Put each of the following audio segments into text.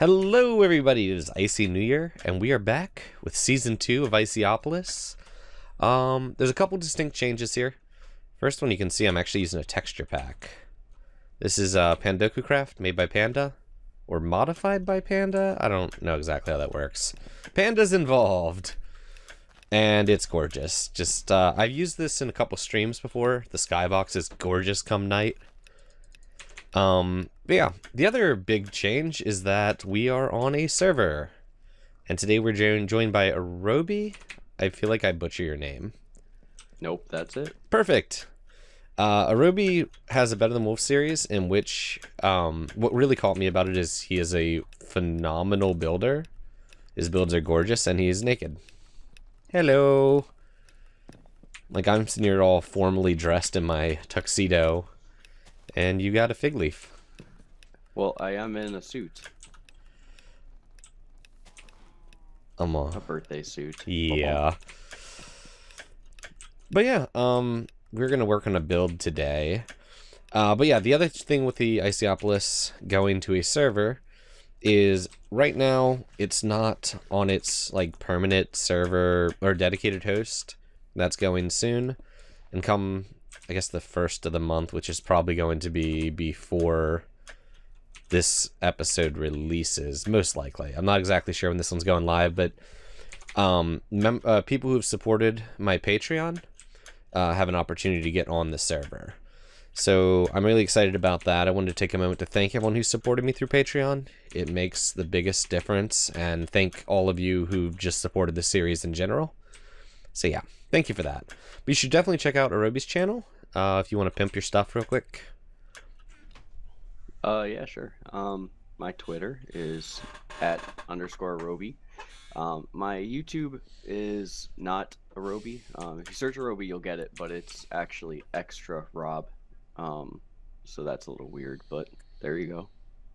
Hello everybody, it is IcyNewYear, and we are back with Season 2 of Icyopolis. There's a couple distinct changes here. First one, you can see I'm actually using a texture pack. This is Pandoku Craft, made by Panda, or modified by Panda? I don't know exactly how that works. Panda's involved! And it's gorgeous. I've used this in a couple streams before. The skybox is gorgeous come night. But yeah, the other big change is that we are on a server. And today we're joined by Arobi. I feel like I butcher your name. Nope, that's it. Perfect. Arobi has a Better Than Wolf series in which, what really caught me about it is he is a phenomenal builder. His builds are gorgeous and he is naked. Hello. Like, I'm sitting here all formally dressed in my tuxedo. And you got a fig leaf. Well, I am in a suit. A birthday suit. Yeah. But yeah, we're gonna work on a build today. But yeah, the other thing with the Icyopolis going to a server is right now it's not on its like permanent server or dedicated host. That's going soon, and come I guess the first of the month, which is probably going to be before this episode releases, most likely. I'm not exactly sure when this one's going live, but people who've supported my Patreon have an opportunity to get on the server. So I'm really excited about that. I wanted to take a moment to thank everyone who supported me through Patreon. It makes the biggest difference, and thank all of you who've just supported the series in general. So yeah, thank you for that. But you should definitely check out Arobi's channel if you want to pimp your stuff real quick. Yeah, sure. My Twitter is @_Arobi. My YouTube is not Arobi. If you search Arobi, you'll get it, but it's actually Extra Rob. So that's a little weird, but there you go.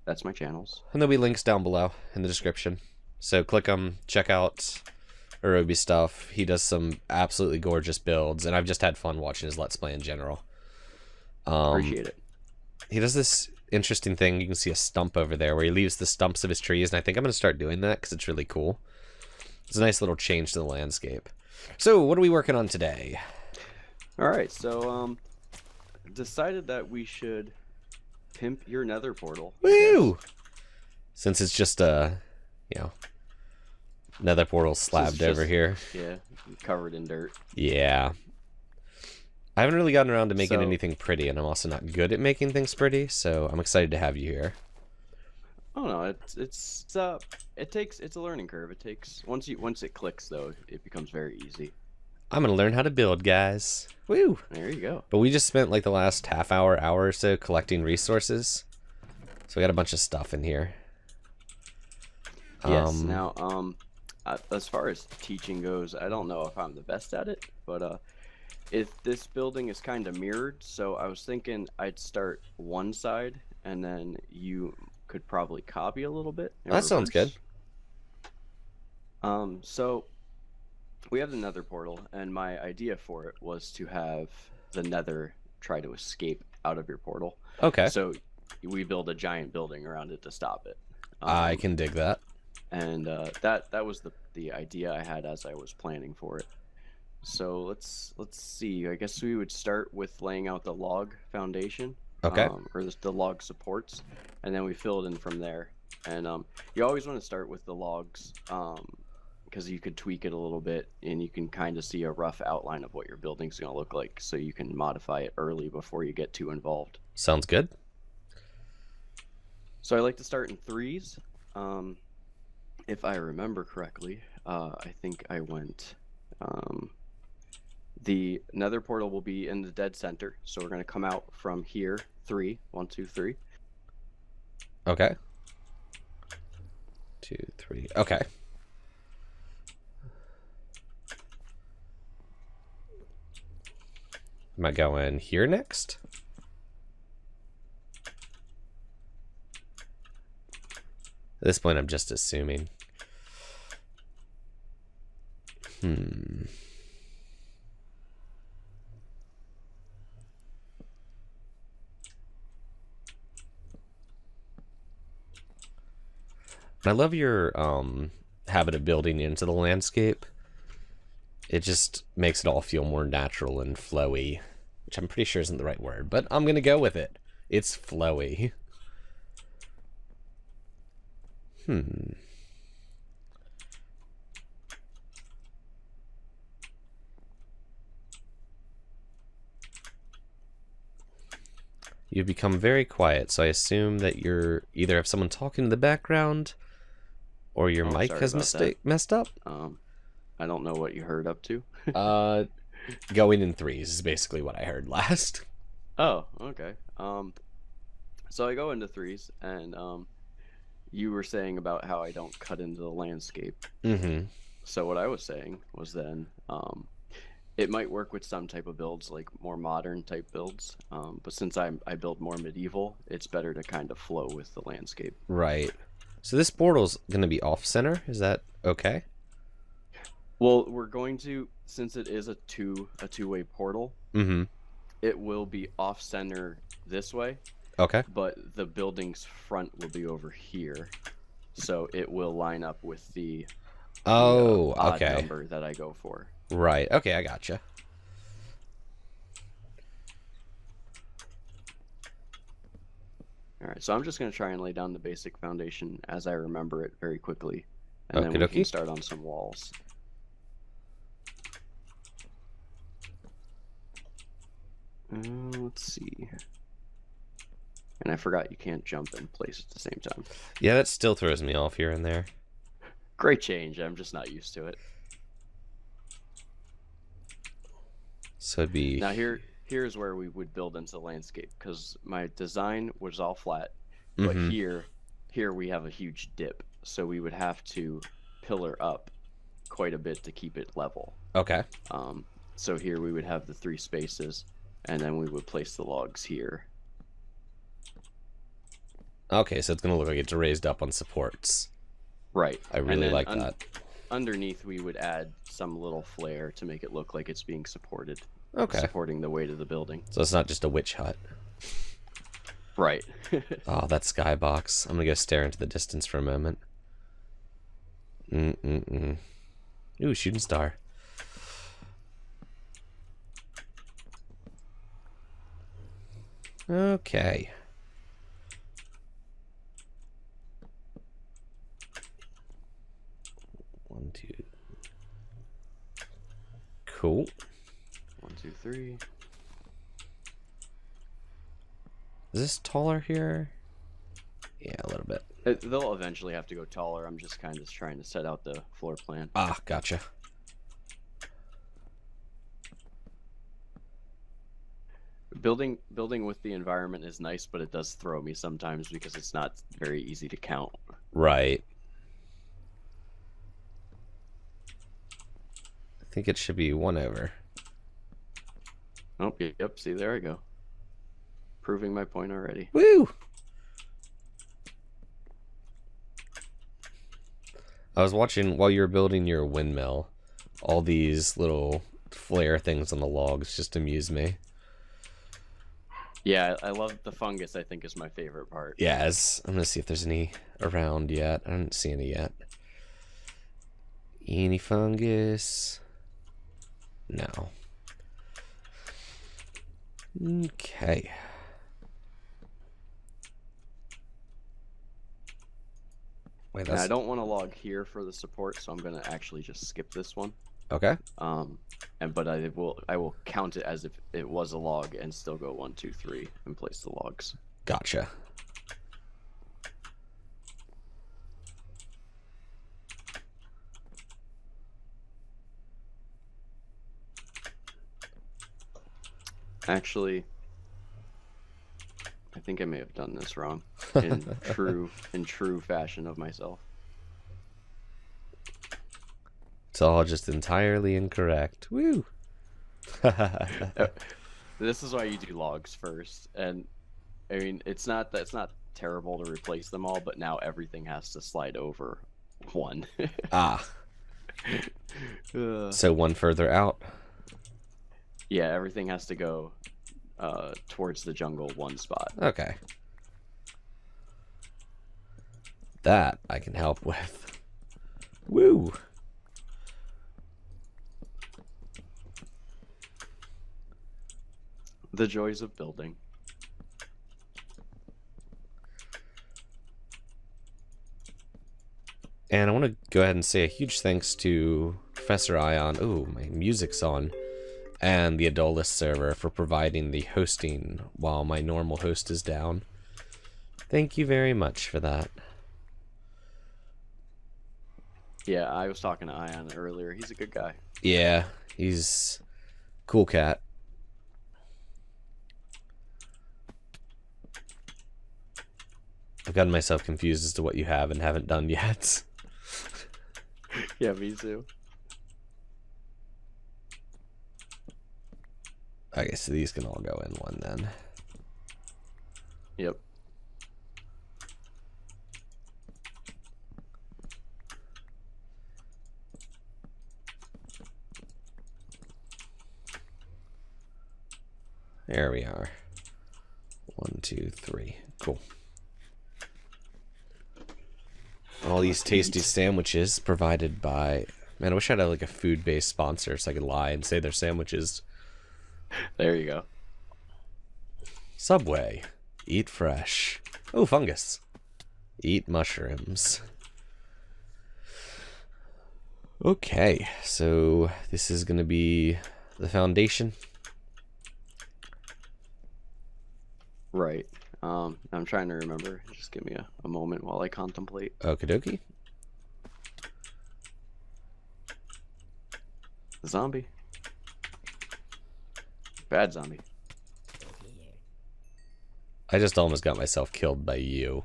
That's my channels. And there'll be links down below in the description. So click them, check out Arobi stuff. He does some absolutely gorgeous builds, and I've just had fun watching his Let's Play in general. Appreciate it. He does this interesting thing. You can see a stump over there where he leaves the stumps of his trees, and I think I'm going to start doing that because it's really cool. It's a nice little change to the landscape. So, what are we working on today? Alright, so, decided that we should pimp your nether portal. Woo! Since it's just a, nether portal slabbed over here. Yeah, covered in dirt. Yeah. I haven't really gotten around to making anything pretty, and I'm also not good at making things pretty, so I'm excited to have you here. Oh no, it's a learning curve. It takes once it clicks though, it becomes very easy. I'm gonna learn how to build, guys. Woo! There you go. But we just spent like the last hour or so collecting resources, so we got a bunch of stuff in here. Yes. Now, as far as teaching goes, I don't know if I'm the best at it, but if this building is kind of mirrored, so I was thinking I'd start one side and then you could probably copy a little bit. That sounds good. So we have the nether portal, and my idea for it was to have the nether try to escape out of your portal. Okay. So we build a giant building around it to stop it. I can dig that. And that was the idea I had as I was planning for it. So let's see. I guess we would start with laying out the log foundation. Okay. Or the log supports, and then we fill it in from there. And you always want to start with the logs, because you could tweak it a little bit, and you can kind of see a rough outline of what your building's going to look like, so you can modify it early before you get too involved. Sounds good. So I like to start in threes. If I remember correctly, I think I went. The nether portal will be in the dead center, so we're going to come out from here. 3, 1, 2, 3. Okay. 2, 3. Okay. Am I going here next? At this point, I'm just assuming. I love your habit of building into the landscape. It just makes it all feel more natural and flowy, which I'm pretty sure isn't the right word, but I'm gonna go with it. It's flowy. You've become very quiet, so I assume that you're either have someone talking in the background or your mic has messed up. I don't know what you heard up to. Going in threes is basically what I heard last. Oh, okay. So I go into threes, and you were saying about how I don't cut into the landscape. Mm-hmm. So what I was saying was then it might work with some type of builds, like more modern type builds. But since I build more medieval, it's better to kind of flow with the landscape. Right. So this portal's going to be off-center. Is that okay? Well, we're going to, since it is a two-way portal, it will be off-center this way. Okay. But the building's front will be over here, so it will line up with the odd number that I go for. Right. Okay, I gotcha. All right, so I'm just going to try and lay down the basic foundation as I remember it very quickly, and then we Okey-dokey. can start on some walls. Let's see. And I forgot you can't jump in place at the same time. Yeah, that still throws me off here and there. Great change. I'm just not used to it. So it'd be... Now here's where we would build into the landscape, because my design was all flat, but here we have a huge dip, so we would have to pillar up quite a bit to keep it level. Okay. So here we would have the 3 spaces, and then we would place the logs here. Okay, so it's going to look like it's raised up on supports. Right. I really like that. Underneath, we would add some little flair to make it look like it's being supported. Okay. Supporting the weight of the building. So it's not just a witch hut. Right. Oh, that skybox. I'm going to go stare into the distance for a moment. Ooh, shooting star. Okay. One, two. Cool. 1, 2, 3. Is this taller here? Yeah, a little bit. They'll eventually have to go taller. I'm just kind of trying to set out the floor plan. Ah, gotcha. Building with the environment is nice, but it does throw me sometimes because it's not very easy to count. Right. I think it should be 1 over. Oh, yep. See, there I go. Proving my point already. Woo! I was watching while you were building your windmill. All these little flare things on the logs just amuse me. Yeah, I love the fungus. I think is my favorite part. Yes. I'm gonna see if there's any around yet. I don't see any yet. Any fungus? No. Okay. Wait, I don't want to log here for the support, so I'm gonna actually just skip this one. Okay. But I will count it as if it was a log and still go 1, 2, 3 and place the logs. Gotcha. Actually, I think I may have done this wrong in true fashion of myself. It's all just entirely incorrect. Woo! This is why you do logs first, and I mean it's not terrible to replace them all, but now everything has to slide over 1. Ah. So 1 further out. Yeah, everything has to go towards the jungle 1 spot. Okay. that I can help with. Woo! The joys of building. And I want to go ahead and say a huge thanks to Professor Ion. Ooh, my music's on. And the Adolis server for providing the hosting while my normal host is down. Thank you very much for that. Yeah, I was talking to Ion earlier. He's a good guy. Yeah, he's cool cat. I've gotten myself confused as to what you have and haven't done yet. Yeah, me too. Okay, so these can all go in one then. Yep. There we are. 1, 2, 3. Cool. All these tasty sandwiches provided by... Man, I wish I had like a food-based sponsor so I could lie and say they're sandwiches. There you go. Subway. Eat fresh. Oh, fungus. Eat mushrooms. Okay, so this is going to be the foundation. Right. I'm trying to remember. Just give me a moment while I contemplate. Okie dokie. Zombie. Bad zombie. I just almost got myself killed by you.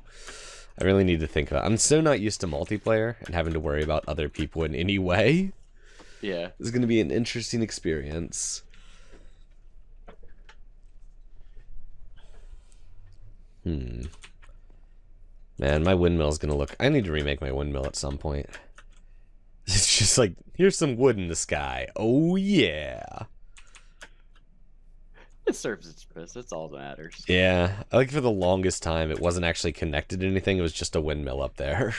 I really need to think about it. I'm so not used to multiplayer and having to worry about other people in any way. Yeah. This is going to be an interesting experience. Man, my windmill's going to look... I need to remake my windmill at some point. It's just like, here's some wood in the sky. Oh, yeah. It serves its purpose. That's all that matters. Yeah. I like for the longest time, it wasn't actually connected to anything. It was just a windmill up there.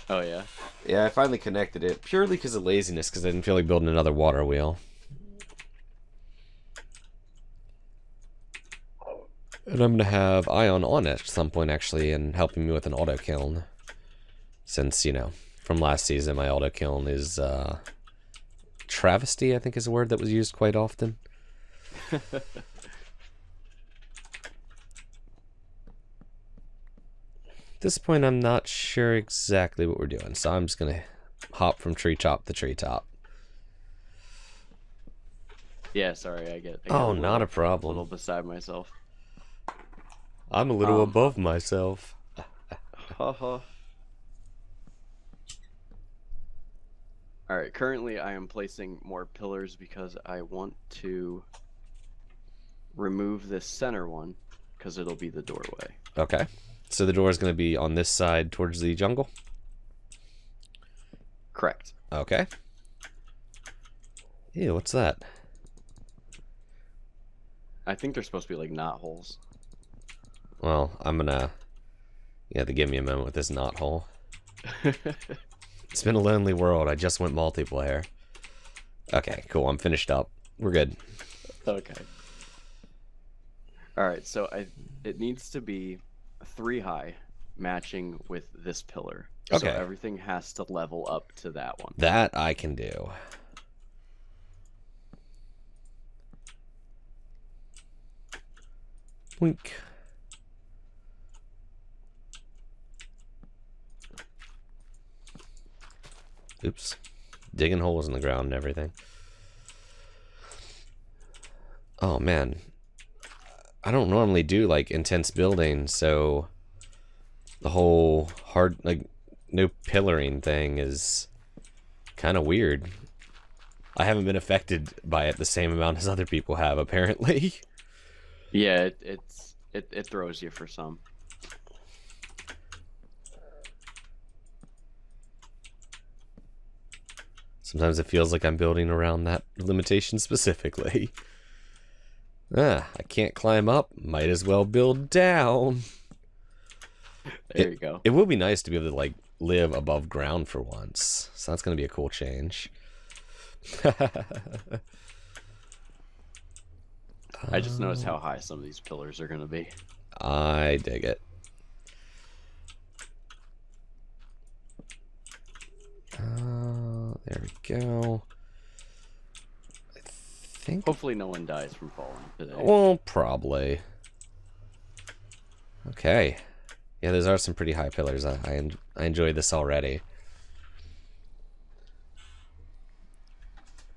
Oh, yeah? Yeah, I finally connected it. Purely because of laziness, because I didn't feel like building another water wheel. And I'm going to have Ion on at some point, actually, and helping me with an auto kiln. Since, you know, from last season, my auto kiln is, travesty, I think is a word that was used quite often. At this point, I'm not sure exactly what we're doing, so I'm just going to hop from tree top to tree top. Yeah, sorry, I get Oh, not a a problem. little beside myself. I'm a little above myself. Haha. Alright, currently I am placing more pillars because I want to remove this center one because it'll be the doorway. Okay. So the door is going to be on this side towards the jungle? Correct. Okay. Ew, what's that? I think they're supposed to be like knot holes. Well, I'm gonna... You have to give me a moment with this knot hole. It's been a lonely world. I just went multiplayer. Okay, cool. I'm finished up. We're good. Okay. Alright, so it needs to be 3 high, matching with this pillar. Okay. So everything has to level up to that one. That I can do. Wink. Oops. Digging holes in the ground and everything. Oh, man. I don't normally do, like, intense building, so the whole hard, like, no pillaring thing is kind of weird. I haven't been affected by it the same amount as other people have, apparently. Yeah, it throws you for some. Sometimes it feels like I'm building around that limitation specifically. I can't climb up. Might as well build down. There you go. It will be nice to be able to like live above ground for once. So that's going to be a cool change. I just noticed how high some of these pillars are going to be. I dig it. There we go. I think. Hopefully no one dies from falling today. Well, probably. Okay. Yeah, those are some pretty high pillars. I enjoy this already.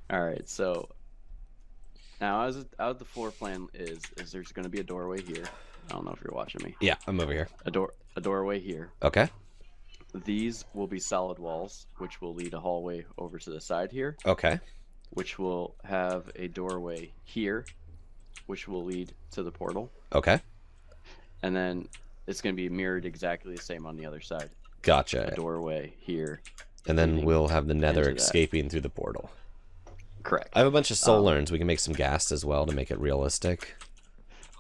All right, so now as the floor plan is there's going to be a doorway here. I don't know if you're watching me. Yeah, I'm over here. A doorway here. Okay. These will be solid walls, which will lead a hallway over to the side here. Okay. Which will have a doorway here, which will lead to the portal. Okay. And then it's going to be mirrored exactly the same on the other side. Gotcha. A doorway here. And then we'll have the nether into that. escaping through the portal. Correct. I have a bunch of soul urns. We can make some ghast as well to make it realistic.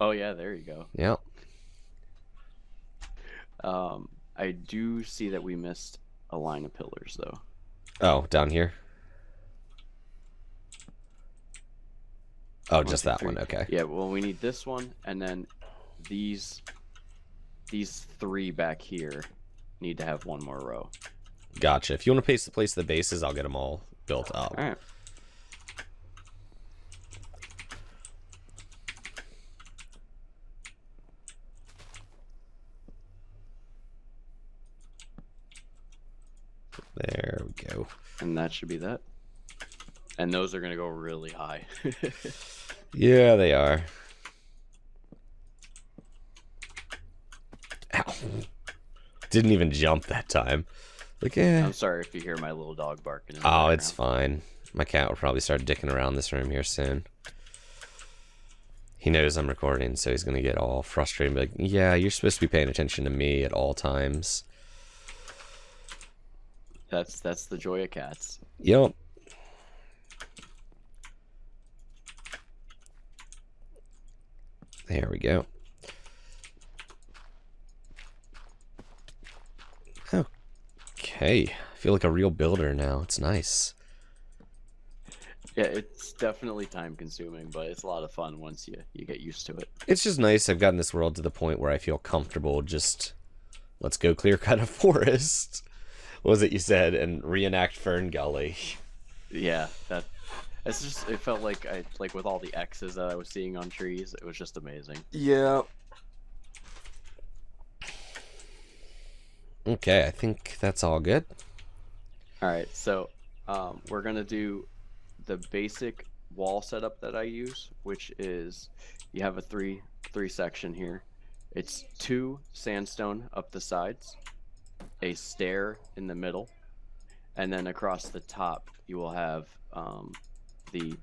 Oh yeah, there you go. Yep. I do see that we missed a line of pillars though. Oh, down here? Oh, 1, just 2, that 3. one. Okay. Yeah, well we need this one and then these 3 back here need to have one more row. Gotcha. If you want to place the bases, I'll get them all built up. All right. There we go. And that should be that. And those are going to go really high. Yeah, they are. Ow. Didn't even jump that time. Like, I'm sorry if you hear my little dog barking. Oh, it's fine. My cat will probably start dicking around this room here soon. He knows I'm recording, so he's going to get all frustrated and be like, yeah, you're supposed to be paying attention to me at all times. That's the joy of cats. Yep. There we go. Okay. I feel like a real builder now. It's nice. Yeah, it's definitely time consuming, but it's a lot of fun once you get used to it. It's just nice. I've gotten this world to the point where I feel comfortable just, let's go clear cut a forest. What was it you said? And reenact Fern Gully. Yeah, it's just, it felt like with all the X's that I was seeing on trees, it was just amazing. Yeah. Okay, I think that's all good. All right, so we're gonna do the basic wall setup that I use, which is you have a three section here. It's 2 sandstone up the sides, a stair in the middle, and then across the top you will have the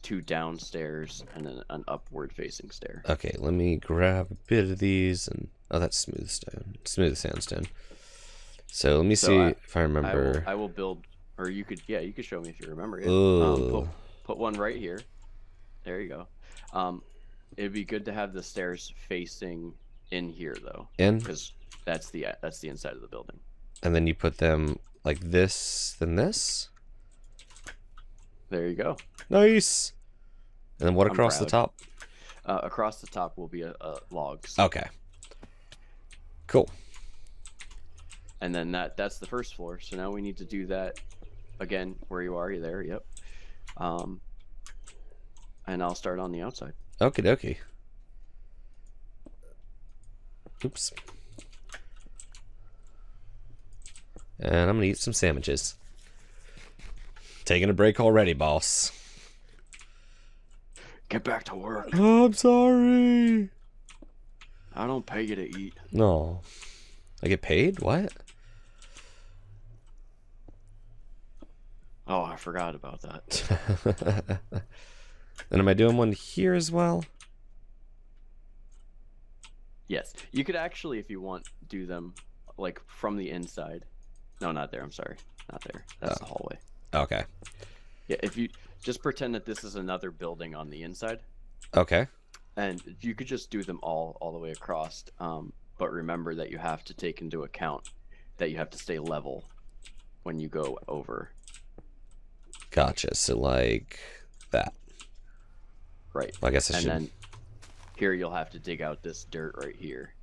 2 downstairs and then an upward facing stair. Okay, let me grab a bit of these and oh, that's smooth sandstone. So let me see if I remember. I will build, or you could show me if you remember it. Ooh. Put one right here. There you go. It'd be good to have the stairs facing in here though, because that's the inside of the building. And then you put them like this, then this. There you go. Nice. And then what across the top? Across the top will be logs. Okay. Cool. And then that's the first floor. So now we need to do that again. Where you are, you there? Yep. And I'll start on the outside. Okie dokie. Oops. And I'm gonna eat some sandwiches. Taking a break already, boss. Get back to work. Oh, I'm sorry. I don't pay you to eat. No. I get paid? What? Oh, I forgot about that. And am I doing one here as well? Yes. You could actually, if you want, do them like from the inside. No, not there. I'm sorry. Not there. That's the hallway. Okay. Yeah, if you just pretend that this is another building on the inside. Okay. And you could just do them all the way across. but remember that you have to take into account that you have to stay level when you go over. Gotcha. So like that. Right. Well, I guess I and should. then here you'll have to dig out this dirt right here.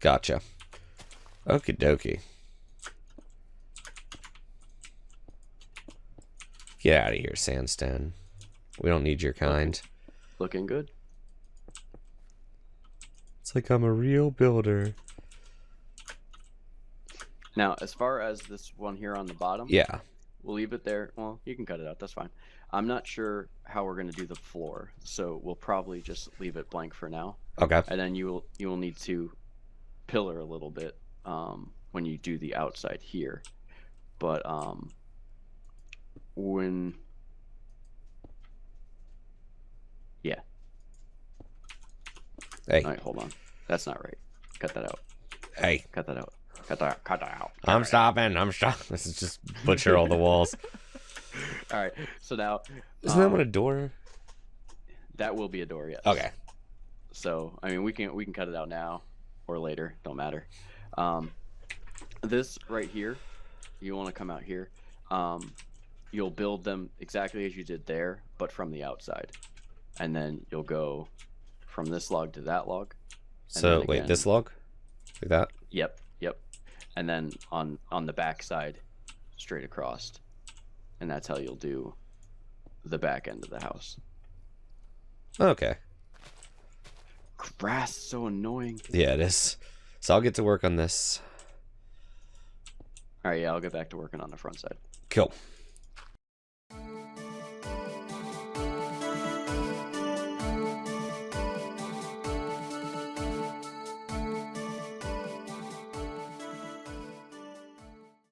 Gotcha. Okie dokie. Get out of here, sandstone. We don't need your kind. Looking good. It's like I'm a real builder. Now, as far as this one here on the bottom, Yeah. we'll leave it there. Well, you can cut it out. That's fine. I'm not sure how we're going to do the floor, so we'll probably just leave it blank for now. Okay. And then you will need to pillar a little bit when you do the outside here. But when... Yeah. Hey. All right, hold on. That's not right. Cut that out. Hey. Cut that out. Cut that out. Cut that out. I'm stopping. I'm stopping. This is just butcher all the walls. All right. So now... Isn't that one a door? That will be a door, yes. Okay. So, I mean, we can cut it out now or later. Don't matter. This right here, you want to come out here. You'll build them exactly as you did there, but from the outside. And then you'll go from this log to that log. So, wait, this log? Like that? Yep. And then on the back side, straight across. And that's how you'll do the back end of the house. Okay. Grass is so annoying. Yeah, it is. So I'll get to work on this. All right, yeah, I'll get back to working on the front side. Cool.